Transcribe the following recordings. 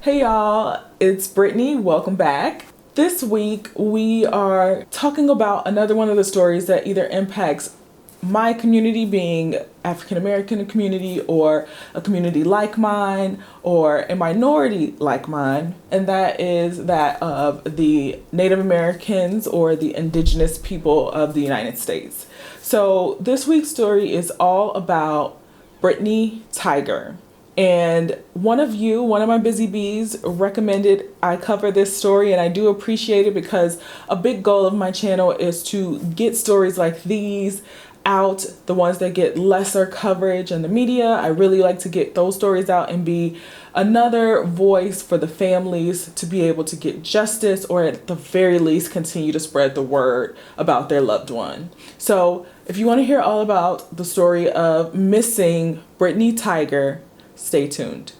Hey y'all, it's Brittany. Welcome back. This week we are talking about another one of the stories that either impacts my community, being African American community, or a community like mine, or a minority like mine, and that is that of the Native Americans or the indigenous people of the United States. So this week's story is all about Brittany Tiger. And one of my busy bees, recommended I cover this story, and I do appreciate it because a big goal of my channel is to get stories like these out, the ones that get lesser coverage in the media. I really like to get those stories out and be another voice for the families to be able to get justice, or at the very least continue to spread the word about their loved one. So if you want to hear all about the story of missing Brittany Tiger, stay tuned.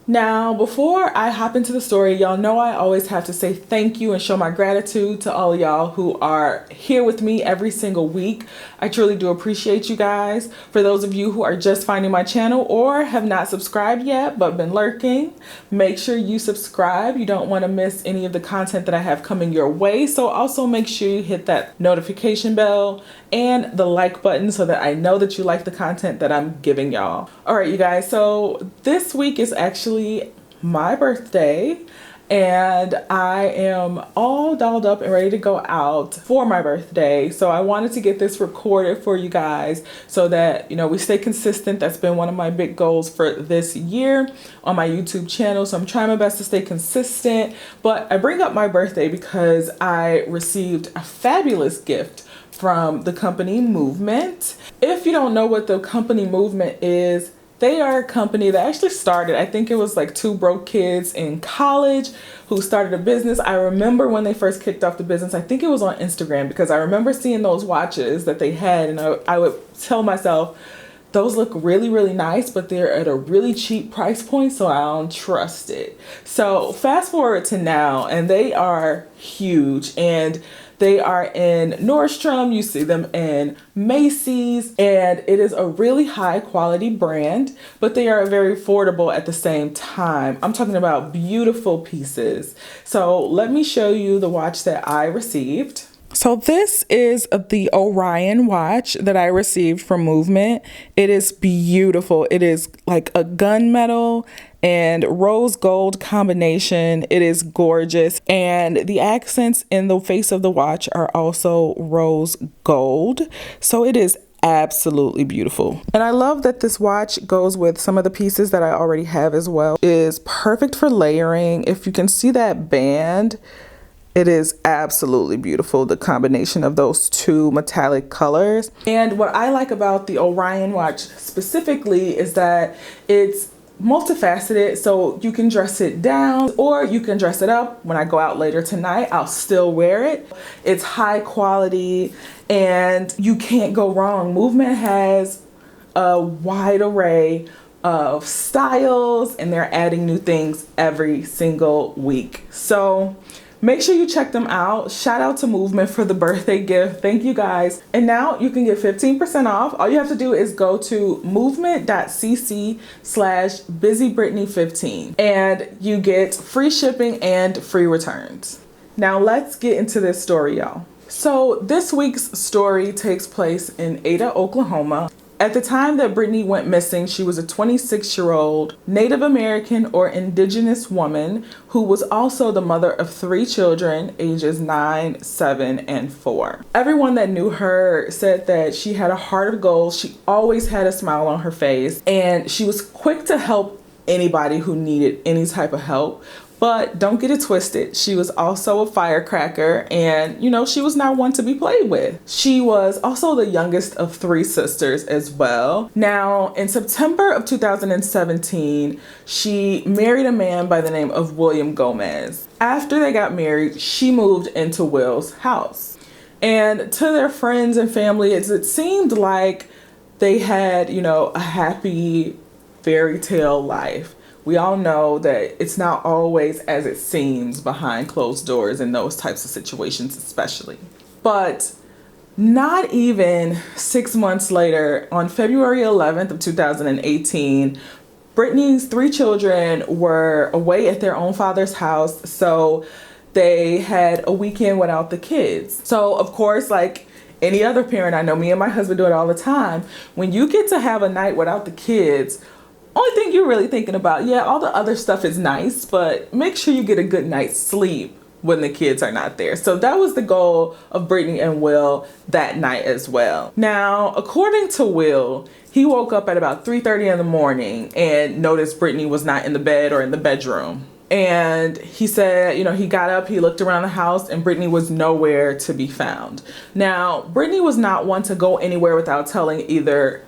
Now, before I hop into the story, y'all know I always have to say thank you and show my gratitude to all of y'all who are here with me every single week. I truly do appreciate you guys. For those of you who are just finding my channel or have not subscribed yet but been lurking, make sure you subscribe. You don't want to miss any of the content that I have coming your way. So also make sure you hit that notification bell and the like button so that I know that you like the content that I'm giving y'all. All right, you guys, so this week is actually my birthday, and I am all dolled up and ready to go out for my birthday. So I wanted to get this recorded for you guys so that, we stay consistent. That's been one of my big goals for this year on my YouTube channel. So I'm trying my best to stay consistent, but I bring up my birthday because I received a fabulous gift from the company Movement. If you don't know what the company Movement is, they are a company that actually started, I think it was like two broke kids in college who started a business. I remember when they first kicked off the business, I think it was on Instagram, because I remember seeing those watches that they had, and I would tell myself, those look really, really nice, but they're at a really cheap price point, so I don't trust it. So fast forward to now, and they are huge, and they are in Nordstrom, you see them in Macy's, and it is a really high quality brand, but they are very affordable at the same time. I'm talking about beautiful pieces. So let me show you the watch that I received. So this is the Orion watch that I received from Movement. It is beautiful. It is like a gunmetal and rose gold combination. It is gorgeous. And the accents in the face of the watch are also rose gold. So it is absolutely beautiful. And I love that this watch goes with some of the pieces that I already have as well. It is perfect for layering. If you can see that band, it is absolutely beautiful, the combination of those two metallic colors. And what I like about the Orion watch specifically is that it's multifaceted, so you can dress it down or you can dress it up. When I go out later tonight, I'll still wear it. It's high quality and you can't go wrong. Movement has a wide array of styles and they're adding new things every single week. So make sure you check them out. Shout out to Movement for the birthday gift. Thank you guys. And now you can get 15% off. All you have to do is go to movement.cc/BusyBrittany15 and you get free shipping and free returns. Now let's get into this story, y'all. So this week's story takes place in Ada, Oklahoma. At the time that Brittany went missing, she was a 26-year-old Native American or Indigenous woman who was also the mother of 3 children, ages 9, 7, and 4. Everyone that knew her said that she had a heart of gold. She always had a smile on her face, and she was quick to help anybody who needed any type of help. But don't get it twisted. She was also a firecracker and, she was not one to be played with. She was also the youngest of 3 sisters as well. Now, in September of 2017, she married a man by the name of William Gomez. After they got married, she moved into Will's house. And to their friends and family, it seemed like they had, a happy fairy tale life. we all know that it's not always as it seems behind closed doors in those types of situations, especially. But not even 6 months later, on February 11th of 2018, Brittany's 3 children were away at their own father's house, so they had a weekend without the kids. So, of course, like any other parent, I know me and my husband do it all the time. When you get to have a night without the kids, only thing you're really thinking about, yeah, all the other stuff is nice, but make sure you get a good night's sleep when the kids are not there. So that was the goal of Brittany and Will that night as well. Now, according to Will, he woke up at about 3:30 in the morning and noticed Brittany was not in the bed or in the bedroom. And he said, he got up, he looked around the house, and Brittany was nowhere to be found. Now, Brittany was not one to go anywhere without telling either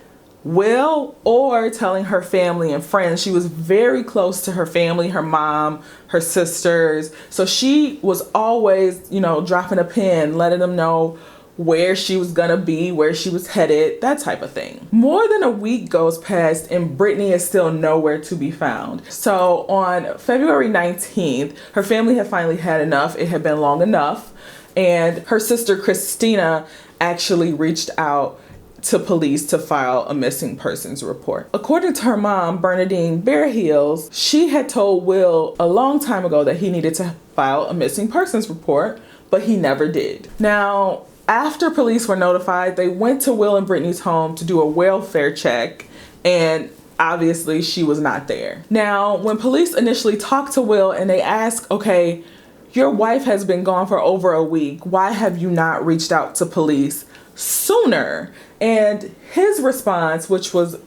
Will or telling her family and friends. She was very close to her family, her mom, her sisters. So she was always, dropping a pin, letting them know where she was gonna be, where she was headed, that type of thing. More than a week goes past and Brittany is still nowhere to be found. So on February 19th, her family had finally had enough. It had been long enough. And her sister Christina actually reached out to police to file a missing persons report. According to her mom, Bernadine Bareheels, she had told Will a long time ago that he needed to file a missing persons report, but he never did. Now, after police were notified, they went to Will and Brittany's home to do a welfare check, and obviously she was not there. Now, when police initially talked to Will and they asked, okay, your wife has been gone for over a week. Why have you not reached out to police sooner? And his response, which was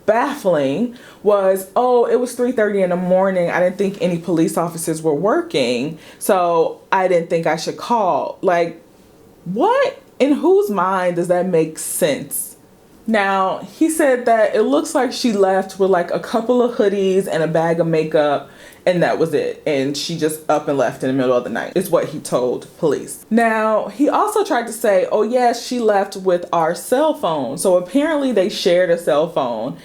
baffling, was, oh, it was 3:30 in the morning. I didn't think any police officers were working, so I didn't think I should call. Like, what? In whose mind does that make sense? Now, he said that it looks like she left with like a couple of hoodies and a bag of makeup, and that was it. And she just up and left in the middle of the night, is what he told police. Now, he also tried to say, oh yes, she left with our cell phone. So apparently they shared a cell phone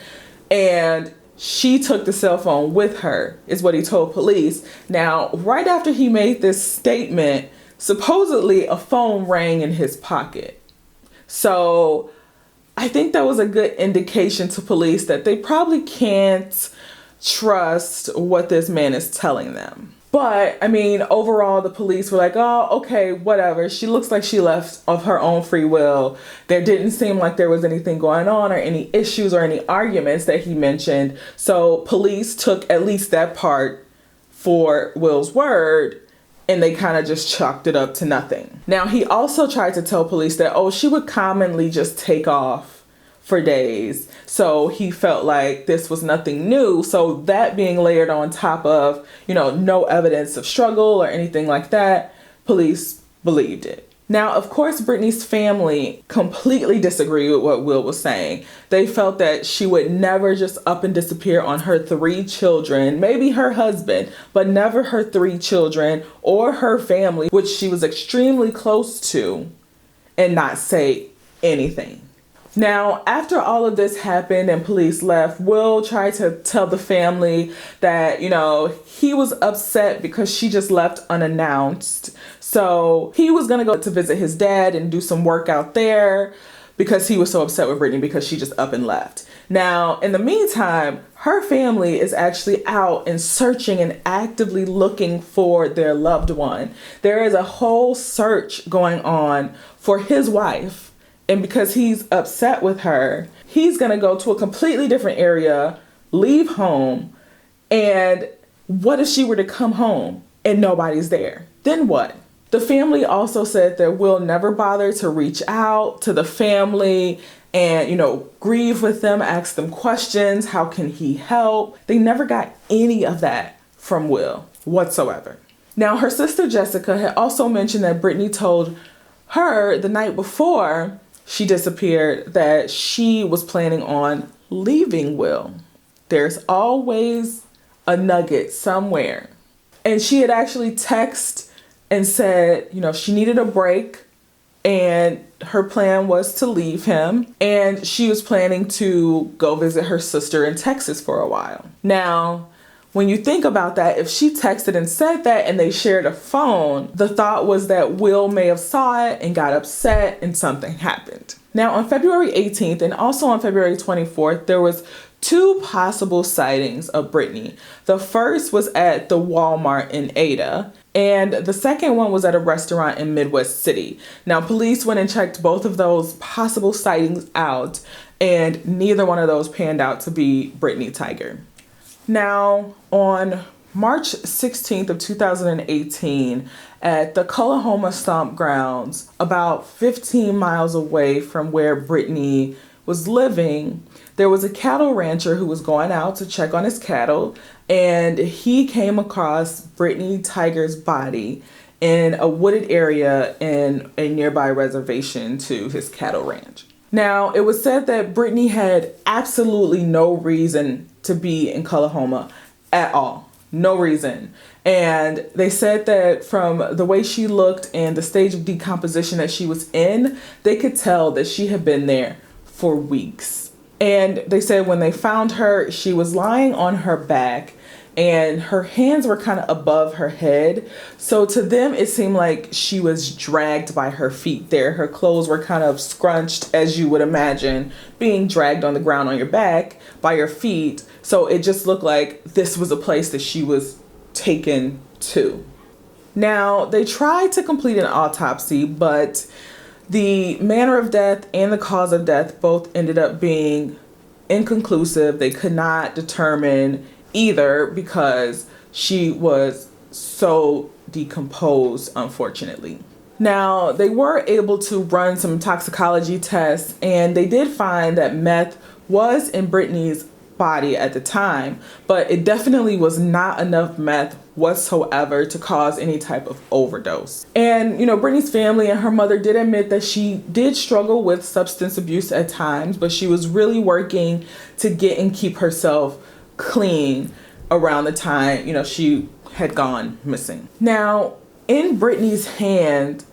and she took the cell phone with her, is what he told police. Now, right after he made this statement, supposedly a phone rang in his pocket. So I think that was a good indication to police that they probably can't trust what this man is telling them. But I mean, overall, the police were like, oh, okay, whatever. She looks like she left of her own free will. There didn't seem like there was anything going on or any issues or any arguments that he mentioned. So police took at least that part for Will's word, and they kind of just chalked it up to nothing. Now, he also tried to tell police that, oh, she would commonly just take off for days. So he felt like this was nothing new. So that being layered on top of, no evidence of struggle or anything like that, police believed it. Now, of course, Brittany's family completely disagreed with what Will was saying. They felt that she would never just up and disappear on her 3 children, maybe her husband, but never her 3 children or her family, which she was extremely close to, and not say anything. Now, after all of this happened and police left, Will tried to tell the family that, he was upset because she just left unannounced. So he was going to go to visit his dad and do some work out there because he was so upset with Brittany because she just up and left. Now, in the meantime, her family is actually out and searching and actively looking for their loved one. There is a whole search going on for his wife. And because he's upset with her, he's going to go to a completely different area, leave home. And what if she were to come home and nobody's there? Then what? The family also said that Will never bothered to reach out to the family and, grieve with them, ask them questions. How can he help? They never got any of that from Will whatsoever. Now, her sister Jessica had also mentioned that Brittany told her the night before she disappeared that she was planning on leaving Will. There's always a nugget somewhere. And she had actually texted and said, she needed a break and her plan was to leave him. And she was planning to go visit her sister in Texas for a while. Now, when you think about that, if she texted and said that and they shared a phone, the thought was that Will may have saw it and got upset and something happened. Now, on February 18th and also on February 24th, there was 2 possible sightings of Brittany. The first was at the Walmart in Ada, and the second one was at a restaurant in Midwest City. Now, police went and checked both of those possible sightings out, and neither one of those panned out to be Brittany Tiger. Now, on March 16th of 2018, at the Cullahoma Stomp Grounds, about 15 miles away from where Brittany was living, there was a cattle rancher who was going out to check on his cattle, and he came across Brittany Tiger's body in a wooded area in a nearby reservation to his cattle ranch. Now, it was said that Brittany had absolutely no reason to be in Cullahoma at all. No reason. And they said that from the way she looked and the stage of decomposition that she was in, they could tell that she had been there for weeks. And they said when they found her, she was lying on her back and her hands were kind of above her head. So to them, it seemed like she was dragged by her feet there. Her clothes were kind of scrunched, as you would imagine, being dragged on the ground on your back by your feet. So it just looked like this was a place that she was taken to. Now, they tried to complete an autopsy, but the manner of death and the cause of death both ended up being inconclusive. They could not determine either because she was so decomposed, unfortunately. Now, they were able to run some toxicology tests, and they did find that meth was in Brittany's body at the time, but it definitely was not enough meth whatsoever to cause any type of overdose. And, Brittany's family and her mother did admit that she did struggle with substance abuse at times, but she was really working to get and keep herself clean around the time, she had gone missing. Now, in Brittany's hand,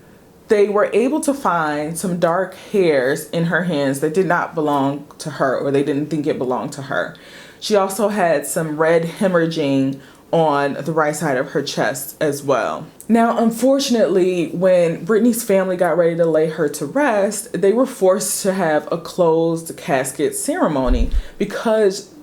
they were able to find some dark hairs in her hands that did not belong to her, or they didn't think it belonged to her. She also had some red hemorrhaging on the right side of her chest as well. Now, unfortunately, when Brittany's family got ready to lay her to rest, they were forced to have a closed casket ceremony because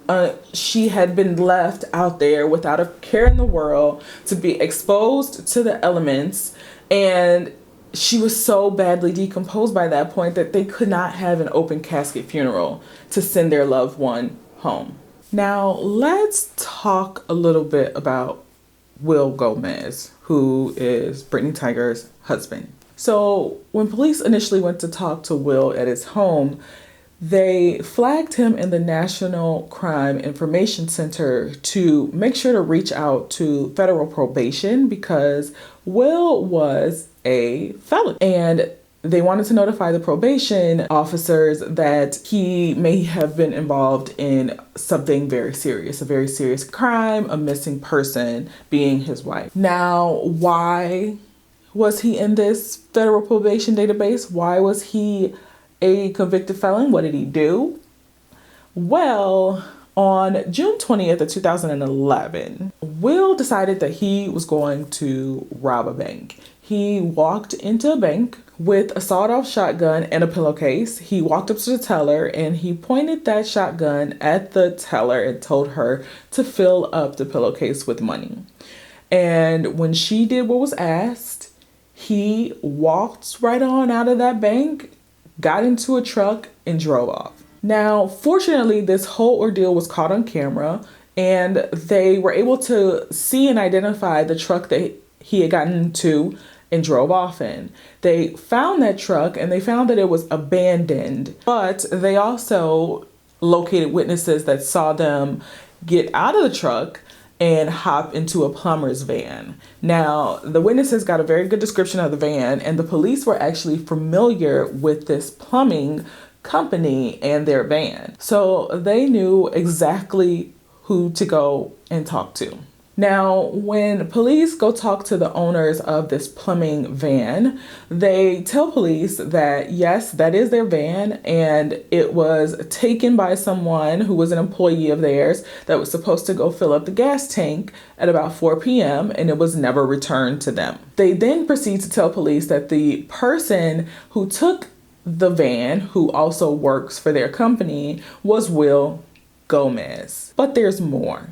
she had been left out there without a care in the world to be exposed to the elements, and she was so badly decomposed by that point that they could not have an open casket funeral to send their loved one home. Now, let's talk a little bit about Will Gomez, who is Brittany Tiger's husband. So when police initially went to talk to Will at his home, they flagged him in the National Crime Information Center to make sure to reach out to federal probation because Will was a felon. And they wanted to notify the probation officers that he may have been involved in something very serious, a very serious crime, a missing person, being his wife. Now, why was he in this federal probation database? Why was he a convicted felon? What did he do? Well, on June 20th of 2011, Will decided that he was going to rob a bank. He walked into a bank with a sawed-off shotgun and a pillowcase. He walked up to the teller and he pointed that shotgun at the teller and told her to fill up the pillowcase with money. And when she did what was asked, he walked right on out of that bank, got into a truck, and drove off. Now, fortunately, this whole ordeal was caught on camera, and they were able to see and identify the truck that he had gotten into and drove off in. They found that truck, and they found that it was abandoned, but they also located witnesses that saw them get out of the truck and hop into a plumber's van. Now, the witnesses got a very good description of the van, and the police were actually familiar with this plumbing company and their van. So they knew exactly who to go and talk to. Now, when police go talk to the owners of this plumbing van, they tell police that yes, that is their van, and it was taken by someone who was an employee of theirs that was supposed to go fill up the gas tank at about 4 p.m., and it was never returned to them. They then proceed to tell police that the person who took the van, who also works for their company, was Will Gomez. But there's more.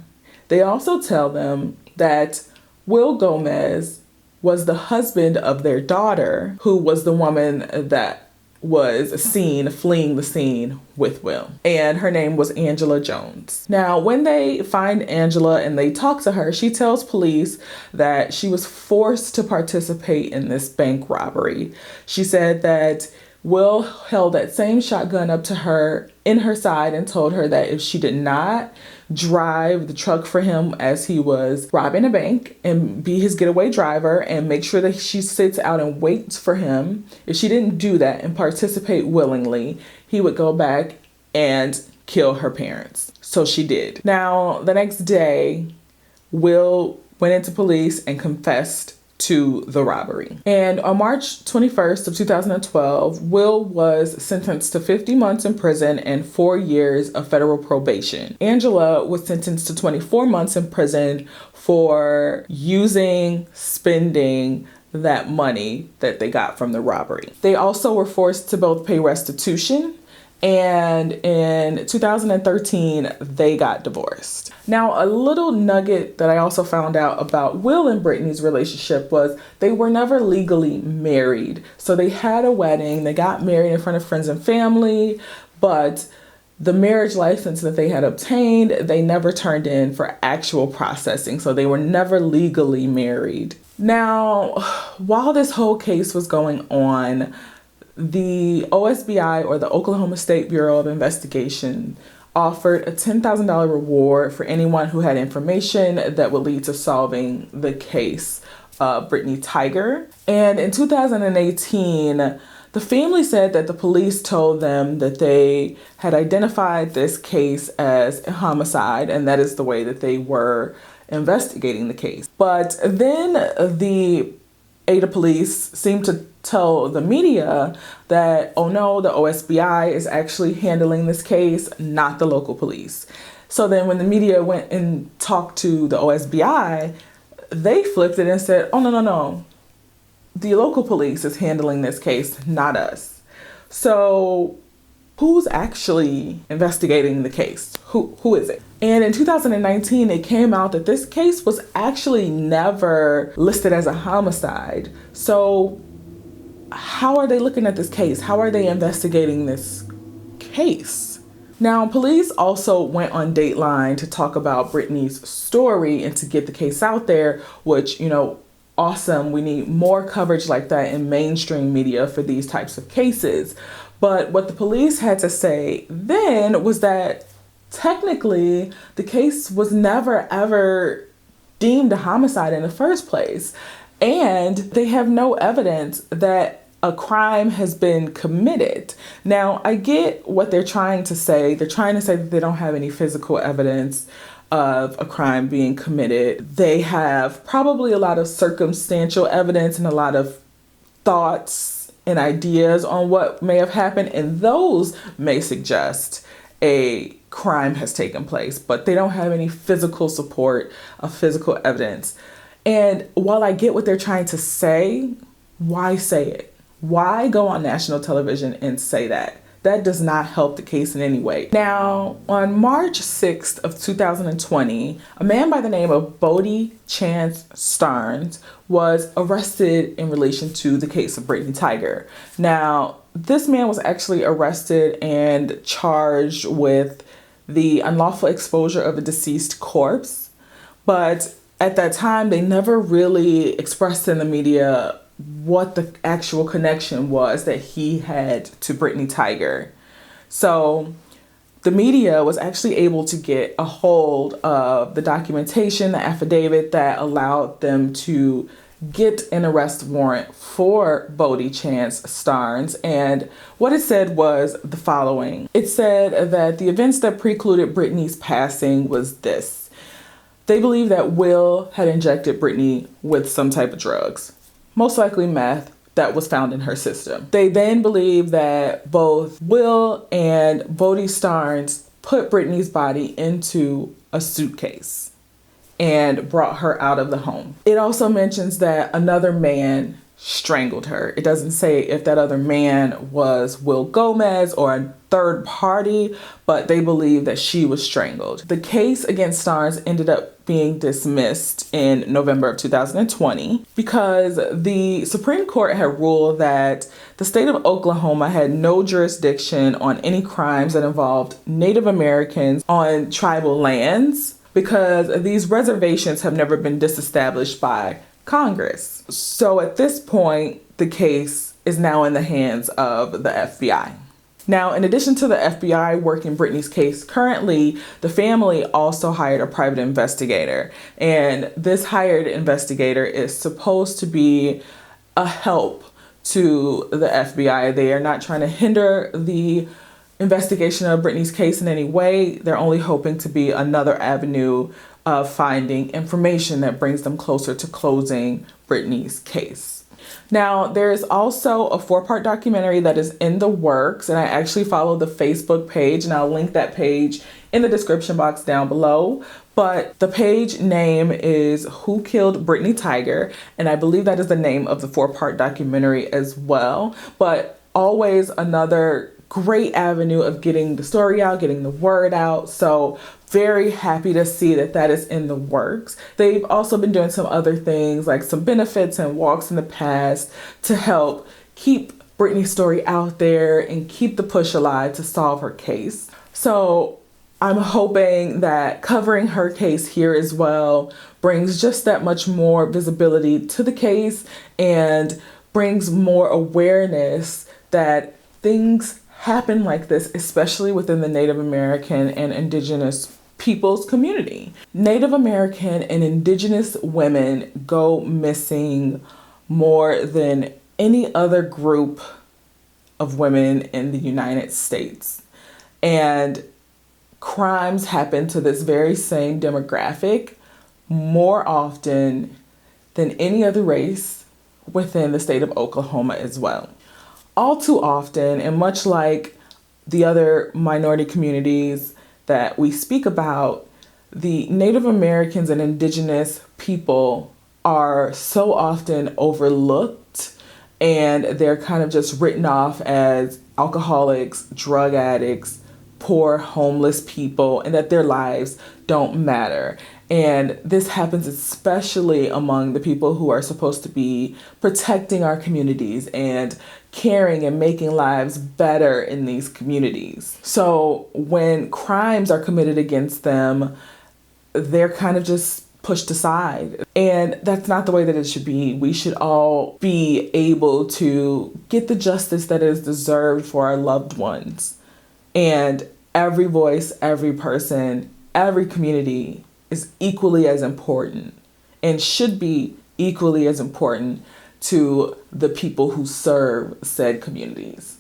They also tell them that Will Gomez was the husband of their daughter, who was the woman that was seen fleeing the scene with Will. And her name was Angela Jones. Now, when they find Angela and they talk to her, she tells police that she was forced to participate in this bank robbery. She said that Will held that same shotgun up to her in her side and told her that if she did not drive the truck for him as he was robbing a bank and be his getaway driver and make sure that she sits out and waits for him, if she didn't do that and participate willingly, he would go back and kill her parents. So she did. Now, the next day, Will went into police and confessed to the robbery. And on March 21st of 2012, Will was sentenced to 50 months in prison and 4 years of federal probation. Angela was sentenced to 24 months in prison for spending that money that they got from the robbery. They also were forced to both pay restitution, and in 2013, they got divorced. Now, a little nugget that I also found out about Will and Brittany's relationship was they were never legally married. So they had a wedding, they got married in front of friends and family, but the marriage license that they had obtained, they never turned in for actual processing. So they were never legally married. Now, while this whole case was going on, the OSBI, or the Oklahoma State Bureau of Investigation, offered a $10,000 reward for anyone who had information that would lead to solving the case of Brittany Tiger. And in 2018, the family said that the police told them that they had identified this case as a homicide, and that is the way that they were investigating the case. But then the Ada police seemed to tell the media that, oh no, the OSBI is actually handling this case, not the local police. So then when the media went and talked to the OSBI, they flipped it and said, oh, no. The local police is handling this case, not us. So who's actually investigating the case? Who is it? And in 2019, it came out that this case was actually never listed as a homicide. So how are they looking at this case? How are they investigating this case? Now, police also went on Dateline to talk about Brittany's story and to get the case out there, which, awesome. We need more coverage like that in mainstream media for these types of cases. But what the police had to say then was that technically the case was never ever deemed a homicide in the first place. And they have no evidence that a crime has been committed. Now, I get what they're trying to say. They're trying to say that they don't have any physical evidence of a crime being committed. They have probably a lot of circumstantial evidence and a lot of thoughts and ideas on what may have happened, and those may suggest a crime has taken place, but they don't have any physical support of physical evidence. And while I get what they're trying to say, why say it? Why go on national television and say that? That does not help the case in any way. Now, on March 6th of 2020, a man by the name of Bodie Chance Starnes was arrested in relation to the case of Brittany Tiger. Now, this man was actually arrested and charged with the unlawful exposure of a deceased corpse. But at that time, they never really expressed in the media what the actual connection was that he had to Brittany Tiger. So the media was actually able to get a hold of the documentation, the affidavit that allowed them to get an arrest warrant for Bodie Chance Starnes. And what it said was the following. It said that the events that precluded Brittany's passing was this. They believe that Will had injected Brittany with some type of drugs, most likely meth, that was found in her system. They then believe that both Will and Bodie Starnes put Brittany's body into a suitcase and brought her out of the home. It also mentions that another man strangled her. It doesn't say if that other man was Will Gomez or a third party, but they believe that she was strangled. The case against Starnes ended up being dismissed in November of 2020 because the Supreme Court had ruled that the state of Oklahoma had no jurisdiction on any crimes that involved Native Americans on tribal lands because these reservations have never been disestablished by Congress. So at this point, the case is now in the hands of the FBI. Now, in addition to the FBI working Brittany's case, currently the family also hired a private investigator. And this hired investigator is supposed to be a help to the FBI. They are not trying to hinder the investigation of Brittany's case in any way. They're only hoping to be another avenue of finding information that brings them closer to closing Brittany's case. Now, there is also a 4-part documentary that is in the works, and I actually follow the Facebook page, and I'll link that page in the description box down below. But the page name is Who Killed Brittany Tiger, and I believe that is the name of the 4-part documentary as well. But always another great avenue of getting the story out, getting the word out. So very happy to see that that is in the works. They've also been doing some other things like some benefits and walks in the past to help keep Brittany's story out there and keep the push alive to solve her case. So I'm hoping that covering her case here as well brings just that much more visibility to the case and brings more awareness that things happen like this, especially within the Native American and Indigenous people's community. Native American and Indigenous women go missing more than any other group of women in the United States. And crimes happen to this very same demographic more often than any other race within the state of Oklahoma as well. All too often, and much like the other minority communities that we speak about, the Native Americans and Indigenous people are so often overlooked, and they're kind of just written off as alcoholics, drug addicts, poor homeless people, and that their lives don't matter. And this happens especially among the people who are supposed to be protecting our communities and caring and making lives better in these communities. So when crimes are committed against them, they're kind of just pushed aside. And that's not the way that it should be. We should all be able to get the justice that is deserved for our loved ones. And every voice, every person, every community is equally as important and should be equally as important to the people who serve said communities.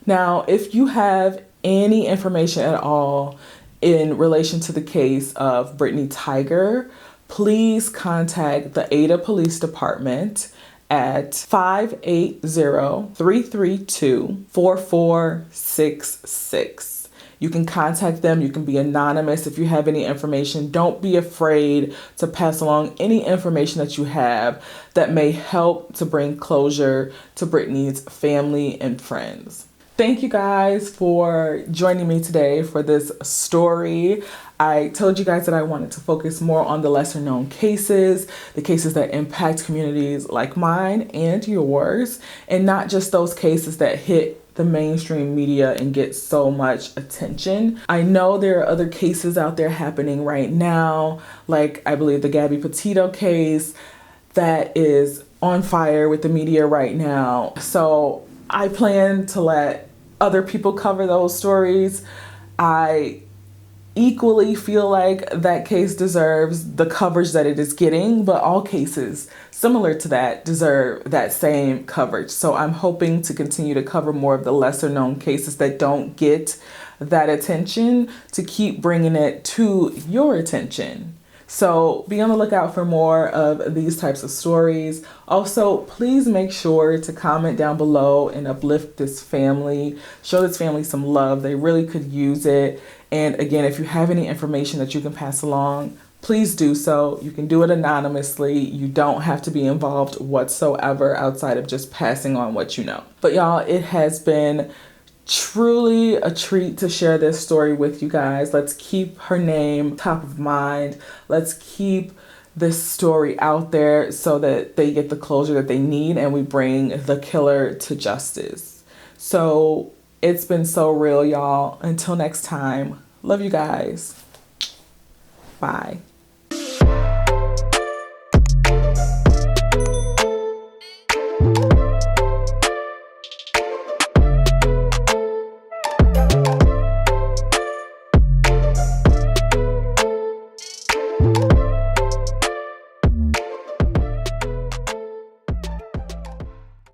Now, if you have any information at all in relation to the case of Brittany Tiger, please contact the Ada Police Department at 580-332-4466. You can contact them. You can be anonymous if you have any information. Don't be afraid to pass along any information that you have that may help to bring closure to Brittany's family and friends. Thank you guys for joining me today for this story. I told you guys that I wanted to focus more on the lesser known cases, the cases that impact communities like mine and yours, and not just those cases that hit the mainstream media and get so much attention. I know there are other cases out there happening right now, like I believe the Gabby Petito case that is on fire with the media right now. So I plan to let other people cover those stories. I equally feel like that case deserves the coverage that it is getting, but all cases similar to that deserve that same coverage. So I'm hoping to continue to cover more of the lesser known cases that don't get that attention, to keep bringing it to your attention So be on the lookout for more of these types of stories. Also, please make sure to comment down below and uplift this family. Show this family some love. They really could use it. And again, if you have any information that you can pass along, please do so. You can do it anonymously. You don't have to be involved whatsoever outside of just passing on what you know. But y'all, it has been truly a treat to share this story with you guys. Let's keep her name top of mind. Let's keep this story out there so that they get the closure that they need and we bring the killer to justice. So it's been so real, y'all. Until next time, love you guys. Bye.